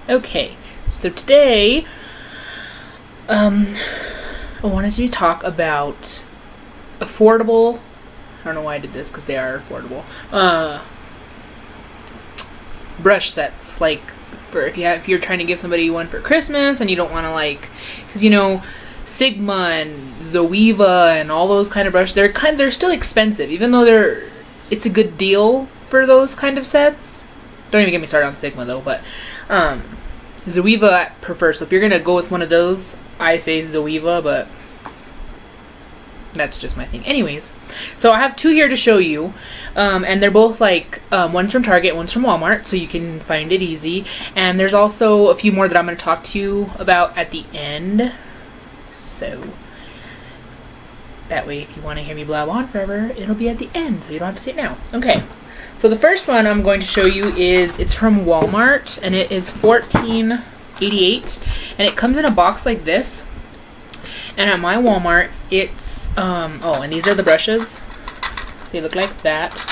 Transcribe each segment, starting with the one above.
Okay, so today I wanted to talk about affordable, I don't know why I did this because they are affordable, brush sets, like for if you're trying to give somebody one for Christmas and you don't want to, like, because you know Sigma and Zoeva and all those kind of brushes, they're still expensive, even though it's a good deal for those kind of sets. Don't even get me started on Sigma though, but Zoeva I prefer. So if you're gonna go with one of those, I say Zoeva, but that's just my thing. Anyways, so I have two here to show you, and they're both like one's from Target, one's from Walmart, so you can find it easy. And there's also a few more that I'm going to talk to you about at the end, so that way if you want to hear me blab on forever, it'll be at the end, so you don't have to see it now. Okay, so the first one I'm going to show you it's from Walmart, and it is $14.88, and it comes in a box like this. And at my Walmart, it's, oh, and these are the brushes. They look like that.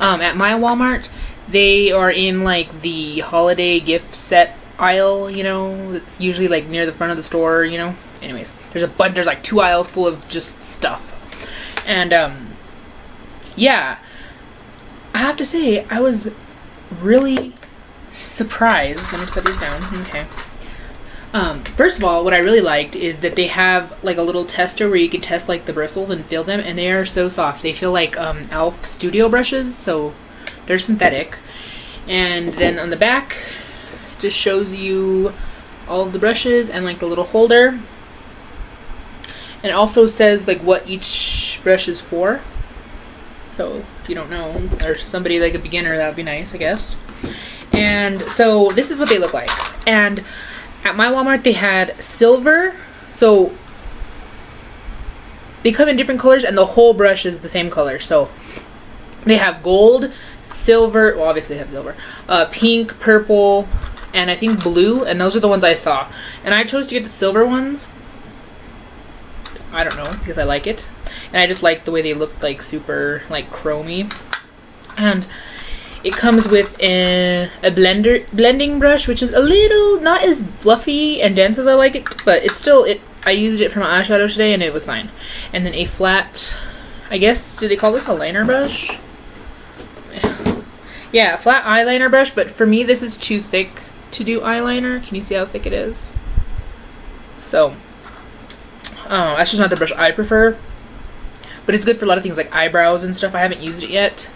At my Walmart, they are in, like, the holiday gift set aisle, you know. It's usually, like, near the front of the store, you know. Anyways, there's, like, 2 aisles full of just stuff. And, yeah. I have to say, I was really surprised. Let me put these down. Okay. First of all, what I really liked is that they have like a little tester where you can test like the bristles and feel them, and they are so soft. They feel like e.l.f. studio brushes, so they're synthetic. And then on the back, it just shows you all of the brushes and like the little holder. And it also says like what each brush is for. So if you don't know, or somebody like a beginner, that would be nice, I guess. And so this is what they look like. And at my Walmart, they had silver, so they come in different colors, and the whole brush is the same color. So they have gold, silver, well, obviously they have silver, pink, purple, and I think blue, and those are the ones I saw. And I chose to get the silver ones. I don't know, because I like it. And I just like the way they look, like super, like, chromy. And it comes with a blending brush, which is a little not as fluffy and dense as I like it, but it's still, I used it for my eyeshadow today and it was fine. And then a flat, I guess, did they call this a liner brush? Yeah, a flat eyeliner brush, but for me this is too thick to do eyeliner. Can you see how thick it is? So, that's just not the brush I prefer, but it's good for a lot of things like eyebrows and stuff. I haven't used it yet.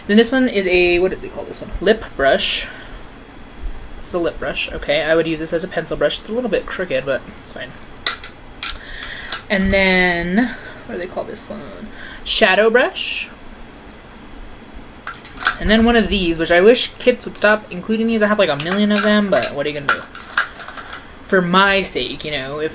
Then this one is a, what did they call this one? Lip brush. It's a lip brush. Okay, I would use this as a pencil brush. It's a little bit crooked, but it's fine. And then, what do they call this one? Shadow brush. And then one of these, which I wish kits would stop including these. I have like a million of them, but what are you gonna do? For my sake, you know,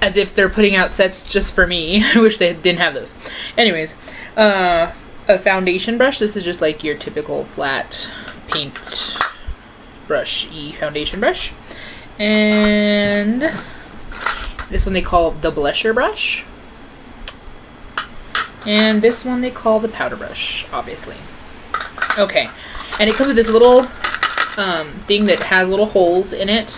as if they're putting out sets just for me. I wish they didn't have those. Anyways, a foundation brush. This is just like your typical flat paint brush-y foundation brush. And this one they call the blusher brush. And this one they call the powder brush, obviously. Okay, and it comes with this little thing that has little holes in it,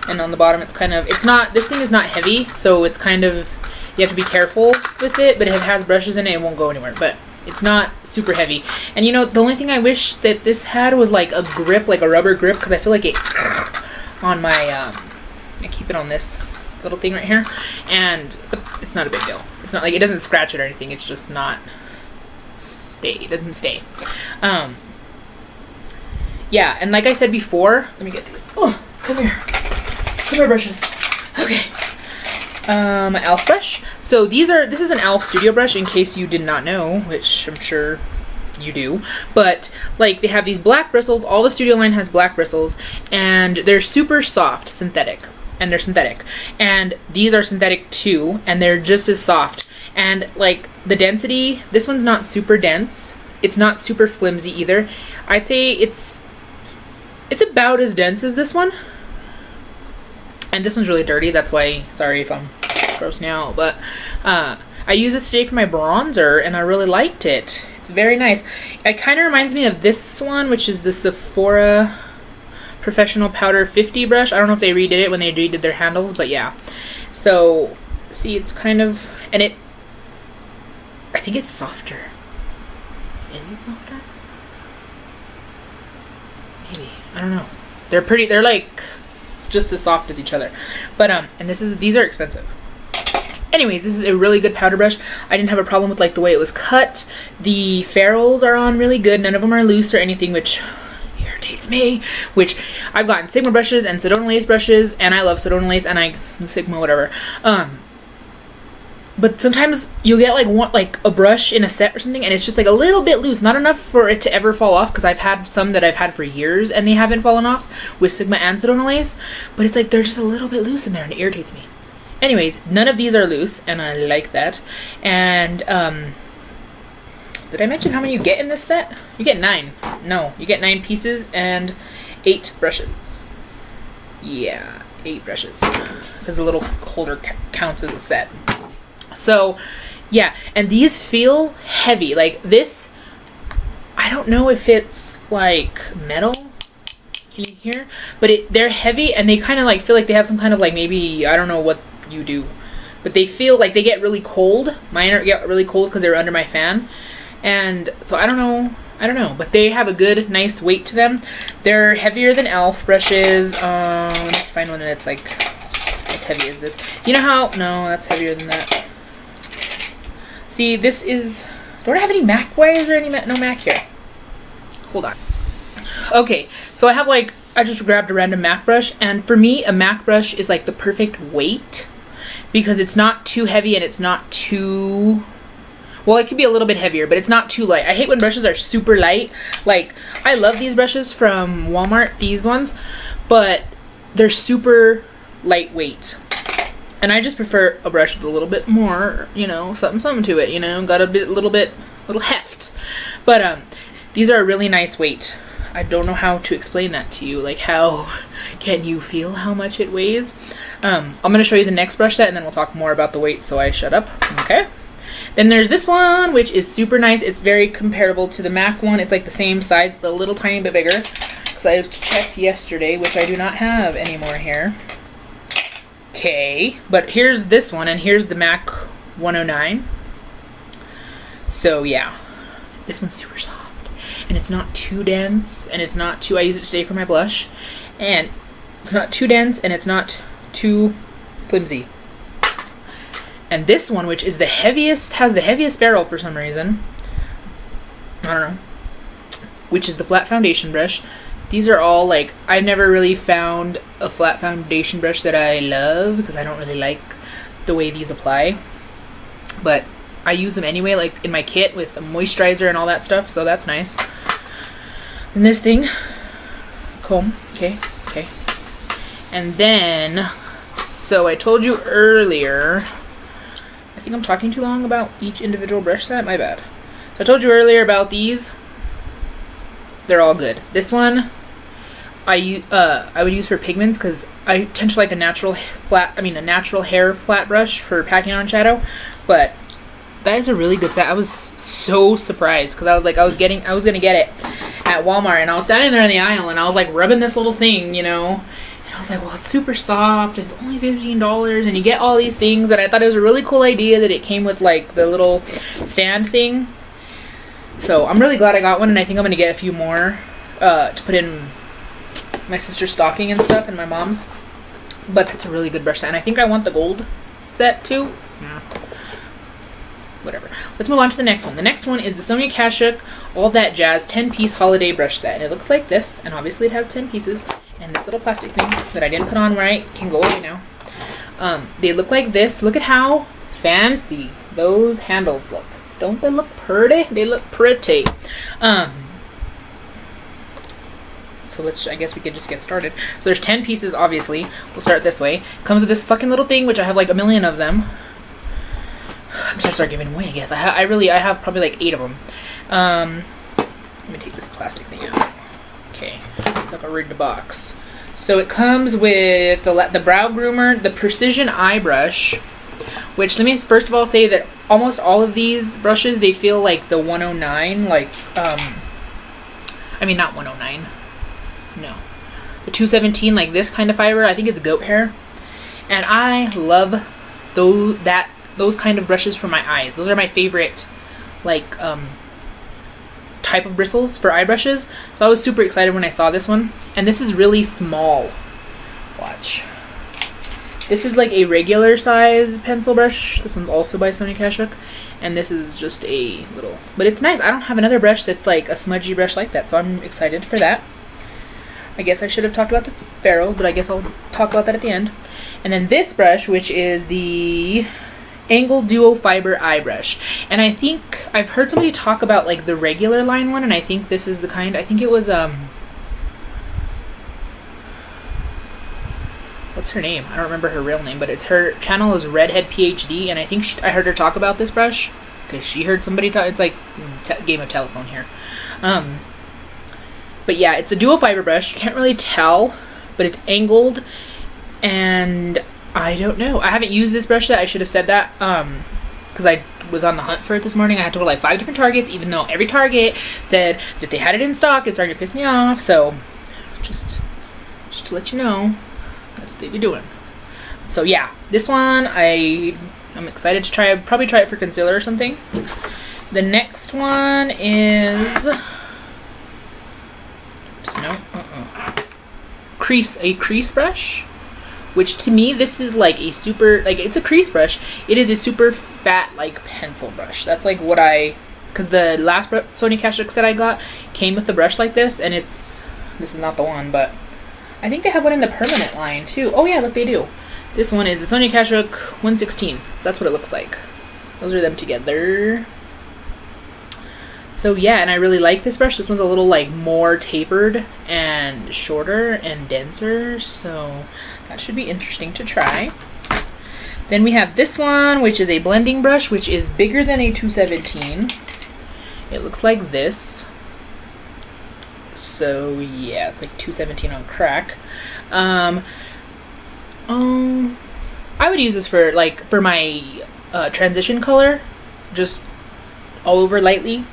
and on the bottom it's kind of, this thing is not heavy, so it's kind of, you have to be careful with it, but it has brushes in it, it won't go anywhere, but it's not super heavy. And you know, the only thing I wish that this had was like a grip, like a rubber grip, because I feel like it on my, I keep it on this little thing right here, and it's not a big deal. It's not like, it doesn't scratch it or anything, it's just not it doesn't stay. Yeah, and like I said before, let me get these. Oh, come here. Come here, brushes. Okay. e.l.f. brush. So this is an e.l.f. studio brush, in case you did not know, which I'm sure you do. But like, they have these black bristles. All the studio line has black bristles, and they're super soft, synthetic. And they're synthetic. And these are synthetic too, and they're just as soft. And like the density, this one's not super dense. It's not super flimsy either. I'd say it's about as dense as this one. And this one's really dirty, that's why, sorry if I'm grossing out, but I used this today for my bronzer and I really liked it. It's very nice. It kind of reminds me of this one, which is the Sephora Professional Powder 50 brush. I don't know if they redid it when they redid their handles, but yeah. So, see, it's kind of, and it, I think it's softer. Is it softer? Maybe. I don't know. They're pretty, they're like just as soft as each other. But, and these are expensive. Anyways, this is a really good powder brush. I didn't have a problem with like the way it was cut. The ferrules are on really good. None of them are loose or anything, which irritates me. Which I've gotten Sigma brushes and Sedona Lace brushes, and I love Sedona Lace and Sigma, whatever. But sometimes you'll get like a brush in a set or something, and it's just like a little bit loose, not enough for it to ever fall off. Because I've had some that I've had for years and they haven't fallen off with Sigma and Sedona Lace, but it's like they're just a little bit loose in there, and it irritates me. Anyways, none of these are loose, and I like that. And, did I mention how many you get in this set? You get 9. No, you get 9 pieces and 8 brushes. Yeah, 8 brushes. Because the little holder counts as a set. So, yeah, and these feel heavy. Like, this, I don't know if it's, like, metal. Can you hear? But they're heavy, and they kind of, like, feel like they have some kind of, like, maybe, I don't know what you do, but they feel like they get really cold. Mine get really cold because they're under my fan, and so I don't know, but they have a good nice weight to them. They're heavier than e.l.f. brushes. Let's find one that's like as heavy as this. You know how, no, that's heavier than that. See, this is, don't I have any MAC? Why is there any no MAC here? Hold on. Okay, so I have like, I just grabbed a random MAC brush, and for me a MAC brush is like the perfect weight because it's not too heavy and it's not too, well, it could be a little bit heavier, but it's not too light. I hate when brushes are super light. Like, I love these brushes from Walmart, these ones, but they're super lightweight. And I just prefer a brush with a little bit more, you know, something to it, you know, got a little heft. But these are a really nice weight. I don't know how to explain that to you. Like, how can you feel how much it weighs? I'm going to show you the next brush set, and then we'll talk more about the weight, so I shut up. Okay. Then there's this one, which is super nice. It's very comparable to the MAC one. It's like the same size. It's a little tiny bit bigger. Because I checked yesterday, which I do not have anymore here. Okay. But here's this one, and here's the MAC 109. So, yeah. This one's super soft. And it's not too dense, and it's not too, I use it today for my blush. And it's not too dense, and it's not too flimsy. And this one, which is the heaviest, has the heaviest ferrule for some reason. I don't know. Which is the flat foundation brush. These are all like, I've never really found a flat foundation brush that I love because I don't really like the way these apply. But I use them anyway, like in my kit with a moisturizer and all that stuff, so that's nice. And this thing, comb, okay. And then, so I told you earlier, I think I'm talking too long about each individual brush set, my bad. So I told you earlier about these. They're all good. This one, I would use for pigments because I tend to like a natural hair flat brush for packing on shadow. But that is a really good set. I was so surprised because I was like, I was gonna get it at Walmart, and I was standing there in the aisle and I was like rubbing this little thing, you know. I was like, well, it's super soft, it's only $15, and you get all these things, and I thought it was a really cool idea that it came with like the little stand thing. So I'm really glad I got one, and I think I'm gonna get a few more to put in my sister's stocking and stuff, and my mom's. But that's a really good brush set, and I think I want the gold set too. Yeah. Whatever. Let's move on to the next one. The next one is the Sonia Kashuk All That Jazz 10-piece holiday brush set, and it looks like this, and obviously it has 10 pieces. And this little plastic thing that I didn't put on right can go away now. They look like this. Look at how fancy those handles look. Don't they look pretty? They look pretty. So I guess we could just get started. So there's 10 pieces, obviously. We'll start this way. Comes with this fucking little thing, which I have like a million of them. I'm just gonna start giving away, I guess. I have probably like 8 of them. Let me take this plastic thing out. Okay, so I'll read the box. So it comes with the brow groomer, the precision eye brush, which let me first of all say that almost all of these brushes, they feel like the 109, like, I mean not 109, no. the 217, like this kind of fiber. I think it's goat hair. And I love those kind of brushes for my eyes. Those are my favorite, like, type of bristles for eye brushes. So I was super excited when I saw this one. And this is really small. Watch. This is like a regular size pencil brush. This one's also by Sonia Kashuk. And this is just a little, but it's nice. I don't have another brush that's like a smudgy brush like that, so I'm excited for that. I guess I should have talked about the ferrules, but I guess I'll talk about that at the end. And then this brush, which is the Angled Duo Fiber Eye Brush. And I think I've heard somebody talk about like the regular line one, and I think this is the kind, I think it was, what's her name? I don't remember her real name, but it's her channel is Redhead PhD, and I think I heard her talk about this brush because she heard somebody talk. It's like game of telephone here. But yeah, it's a dual fiber brush. You can't really tell, but it's angled, and I don't know. I haven't used this brush yet. I should have said that because I was on the hunt for it this morning. I had to go to like 5 different Targets, even though every Target said that they had it in stock. It's starting to piss me off. So just to let you know, that's what they be doing. So yeah, this one I'm excited to try. I'd probably try it for concealer or something. The next one is a crease brush, which to me this is like a super, like, it's a crease brush. It is a super fat like pencil brush. That's like what because the last Sonia Kashuk set I got came with the brush like this, and this is not the one, but I think they have one in the permanent line too. Oh yeah, look, they do. This one is the Sonia Kashuk 116. So that's what it looks like. Those are them together. So yeah, and I really like this brush. This one's a little like more tapered and shorter and denser, so that should be interesting to try. Then we have this one, which is a blending brush, which is bigger than a 217. It looks like this. So yeah, it's like 217 on crack. I would use this for my transition color, just all over lightly.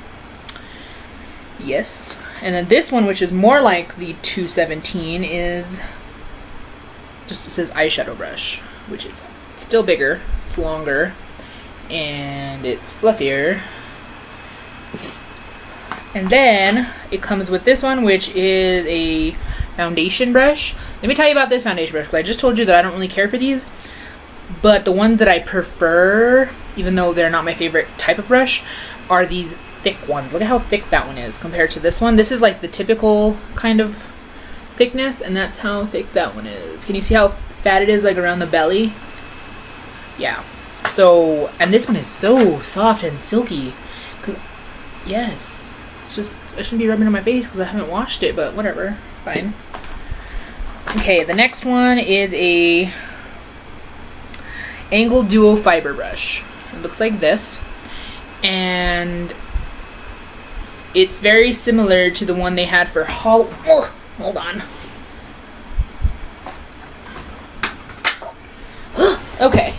Yes. And then this one, which is more like the 217, is just, it says eyeshadow brush, which is still bigger, it's longer, and it's fluffier. And then it comes with this one, which is a foundation brush. Let me tell you about this foundation brush, because I just told you that I don't really care for these, but the ones that I prefer, even though they're not my favorite type of brush, are these thick ones. Look at how thick that one is compared to this one. This is like the typical kind of thickness, and that's how thick that one is. Can you see how fat it is, like around the belly? Yeah. So, and this one is so soft and silky. Yes. It's just, I shouldn't be rubbing it on my face because I haven't washed it, but whatever. It's fine. Okay, the next one is a Angled Duo Fiber Brush. It looks like this. And it's very similar to the one they had for hold on. Okay.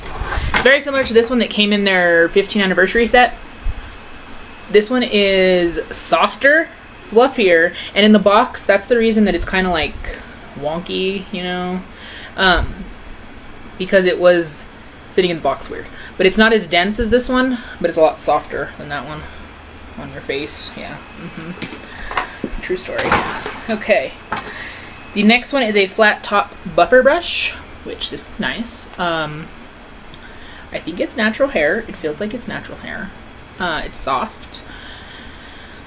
Very similar to this one that came in their 15th anniversary set. This one is softer, fluffier, and in the box, that's the reason that it's kind of like wonky, you know, because it was sitting in the box weird. But it's not as dense as this one, but it's a lot softer than that one on your face. Yeah. True story. Okay. The next one is a flat top buffer brush, which this is nice. I think it's natural hair. It feels like it's natural hair. It's soft.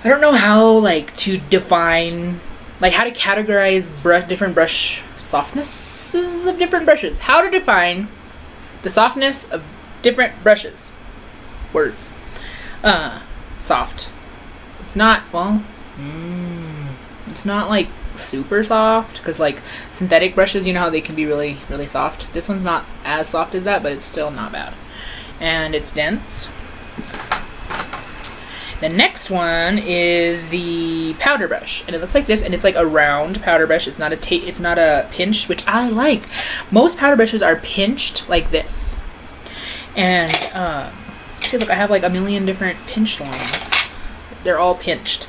I don't know how like to define, like how to categorize different brush softnesses of different brushes. How to define the softness of different brushes. Words. Soft. It's not, well, it's not like super soft, because like synthetic brushes, you know how they can be really, really soft. This one's not as soft as that, but it's still not bad. And it's dense. The next one is the powder brush, and it looks like this, and it's like a round powder brush. It's not a pinched, which I like. Most powder brushes are pinched like this. And see, look, I have like a million different pinched ones. They're all pinched.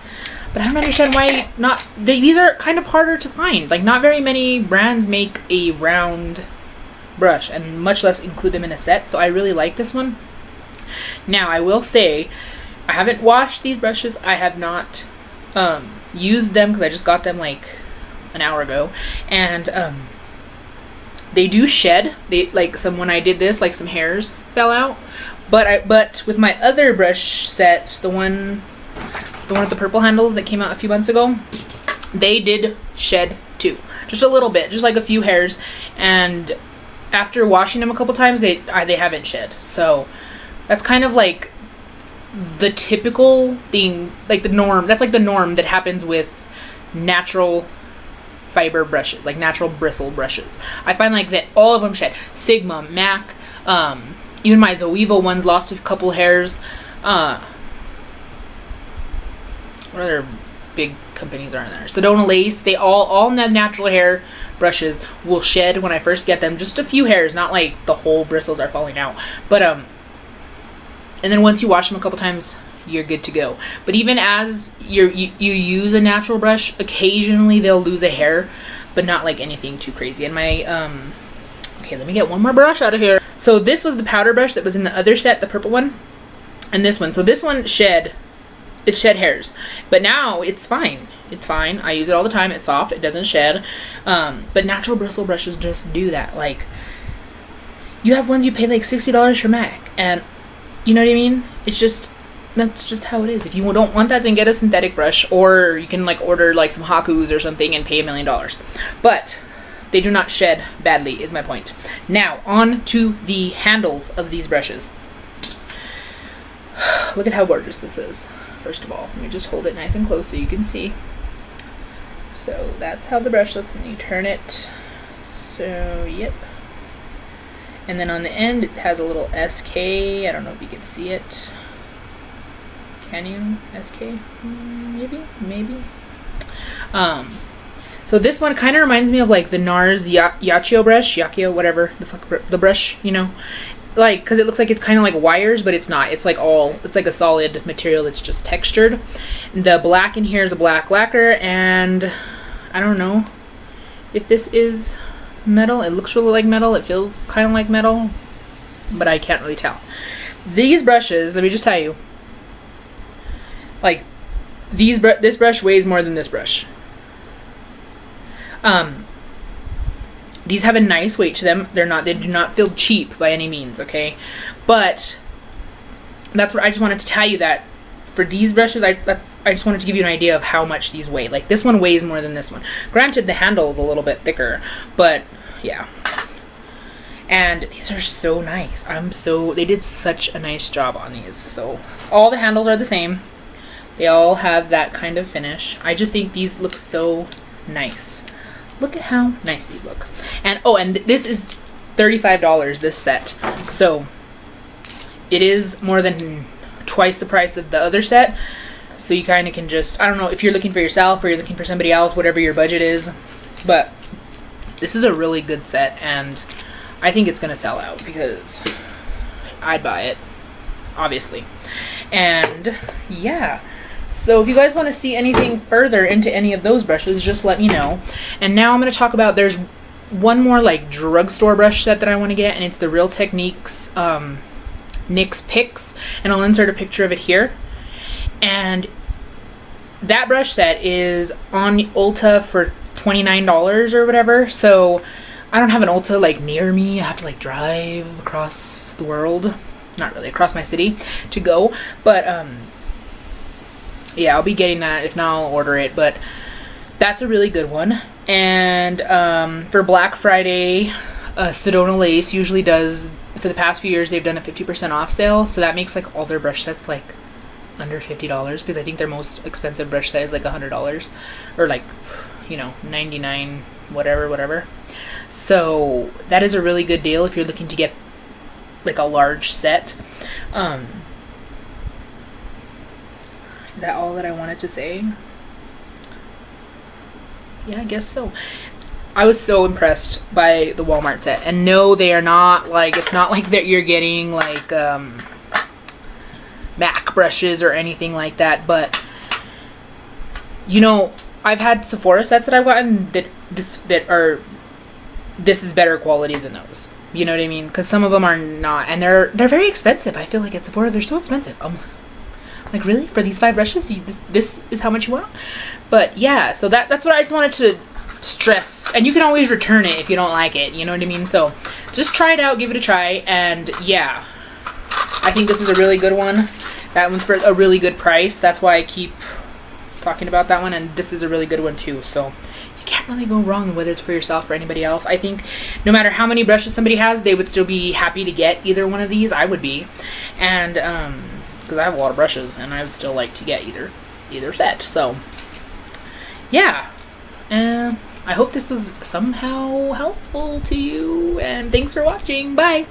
But I don't understand why not. These are kind of harder to find. Like, not very many brands make a round brush, and much less include them in a set. So I really like this one. Now, I will say, I haven't washed these brushes. I have not used them because I just got them like an hour ago. And they do shed. When I did this, like some hairs fell out. But with my other brush set, the one with the purple handles that came out a few months ago, they did shed too. Just a little bit, just like a few hairs. And after washing them a couple times, they haven't shed. So that's kind of like the typical thing, like the norm. That's like the norm that happens with natural fiber brushes, like natural bristle brushes. I find like that all of them shed. Sigma, MAC, even my Zoeva ones lost a couple hairs. What other big companies are in there? Sedona Lace. They all natural hair brushes will shed when I first get them. Just a few hairs, not like the whole bristles are falling out. But and then once you wash them a couple times, you're good to go. But even as you use a natural brush, occasionally they'll lose a hair, but not like anything too crazy. And my okay, let me get one more brush out of here. So this was the powder brush that was in the other set, the purple one, and this one. So this one shed hairs, but now it's fine. It's fine. I use it all the time. It's soft. It doesn't shed. But natural bristle brushes just do that. Like, you have ones you pay like $60 for MAC, and you know what I mean? It's just, that's just how it is. If you don't want that, then get a synthetic brush, or you can like order like some Hakus or something and pay $1 million. But they do not shed badly, is my point. Now, on to the handles of these brushes. Look at how gorgeous this is. First of all, let me just hold it nice and close so you can see. So that's how the brush looks, and you turn it. So, yep. And then on the end, it has a little SK. I don't know if you can see it. Can you? SK? Maybe. So this one kind of reminds me of like the NARS Yachio brush, whatever the fuck, the brush, you know, like, because it looks like it's kind of like wires, but it's not. It's like a solid material that's just textured. The black in here is a black lacquer, and I don't know if this is metal. It looks really like metal. It feels kind of like metal, but I can't really tell. These brushes, let me just tell you, like this brush weighs more than this brush. These have a nice weight to them. They do not feel cheap by any means, okay? But that's what I just wanted to tell you, that for these brushes, I just wanted to give you an idea of how much these weigh. Like, this one weighs more than this one. Granted, the handle is a little bit thicker, but yeah. And these are so nice. They did such a nice job on these. So all the handles are the same. They all have that kind of finish. I just think these look so nice. Look at how nice these look. And oh, and this is $35, this set. So it is more than twice the price of the other set. So you kind of can just, I don't know if you're looking for yourself or you're looking for somebody else, whatever your budget is. But this is a really good set, and I think it's going to sell out because I'd buy it, obviously. And yeah. So if you guys want to see anything further into any of those brushes, just let me know. And now I'm going to talk about, there's one more like drugstore brush set that I want to get, and it's the Real Techniques NYX Picks, and I'll insert a picture of it here. And that brush set is on Ulta for $29 or whatever. So I don't have an Ulta like near me. I have to like drive across the world, not really across my city, to go. But yeah, I'll be getting that. If not, I'll order it. But that's a really good one. And for Black Friday, Sedona Lace usually does, for the past few years, they've done a 50% off sale. So that makes like all their brush sets like under $50, because I think their most expensive brush set is like $100, or like, you know, 99 whatever. So that is a really good deal if you're looking to get like a large set. Is that all that I wanted to say? Yeah, I guess so. I was so impressed by the Walmart set. And no, they are not like, it's not like that you're getting like MAC brushes or anything like that, but you know, I've had Sephora sets that I've gotten that this is better quality than those. You know what I mean? Because some of them are not, and they're very expensive. I feel like at Sephora they're so expensive. Like, really, for these 5 brushes, this is how much you want? But yeah, so that's what I just wanted to stress. And you can always return it if you don't like it. You know what I mean? So just try it out, give it a try, and yeah, I think this is a really good one. That one's for a really good price. That's why I keep talking about that one, and this is a really good one too. So you can't really go wrong whether it's for yourself or anybody else. I think no matter how many brushes somebody has, they would still be happy to get either one of these. I would be, and because I have a lot of brushes, and I would still like to get either set. So yeah, I hope this was somehow helpful to you, and thanks for watching. Bye.